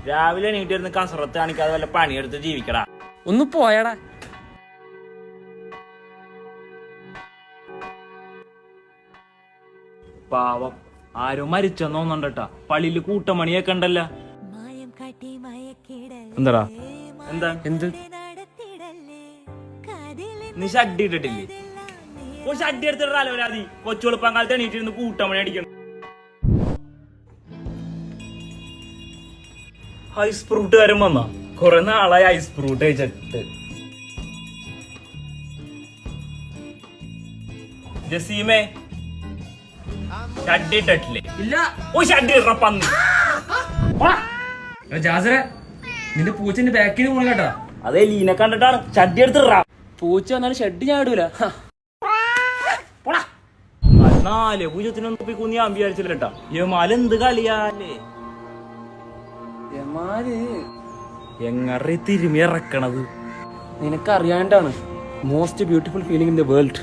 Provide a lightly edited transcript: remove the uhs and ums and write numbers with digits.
രാവിലെ എണീറ്റിരുന്ന് കസറത്ത് കാണിക്കാതെ വല്ല പണിയെടുത്ത് ജീവിക്കടാ. ഒന്ന് പോയടാ. പാവം ആരോ മരിച്ചെന്ന് തോന്നണ്ടട്ടാ. പള്ളിയില് കൂട്ടമണിയൊക്കെ ഉണ്ടല്ല. എന്താടാ? എന്താ എന്ത്? നീ ഷഡ്ഡി ഇട്ടിട്ടില്ലേ? ഓ ഷഡ്ഡി എടുത്തിട്ടാലോ രാതി കൊച്ചുളുപ്പം കാലത്ത് എണീറ്റിരുന്ന് കൂട്ടമണി അടിക്കണം. ഐസ് ഫ്രൂട്ടുകാരൻ വന്നാ കൊറേ നാളായി ഐസ് ഫ്രൂട്ട് കഴിച്ചിട്ട്. ജസീമേ ഷഡ്ഡി ഇട്ടിട്ടില്ലേ? ഇല്ല. ഓ ഷഡ്ഡി ഇട പന്നി. ജാസറെ, നിന്റെ പൂച്ചന്റെ ബാക്കിന് പോണ കേട്ടാ. അതേ ലീനെ കണ്ടിട്ടാണ് ഷഡ്ഡി എടുത്തിടാ. പൂച്ച വന്നാലും ഷെഡ് ഞാൻ ഇടൂല. നാല് പൂജത്തിനൊന്നും പോയി കുഞ്ഞി ഞാൻ വിചാരിച്ചില്ലട്ടാ. യമാല് എന്ത് കളിയാലേ എങ്ങറി തിരുമ്മി ഇറക്കണത്. നിനക്ക് അറിയാണ്ടാണ് most beautiful feeling in the world.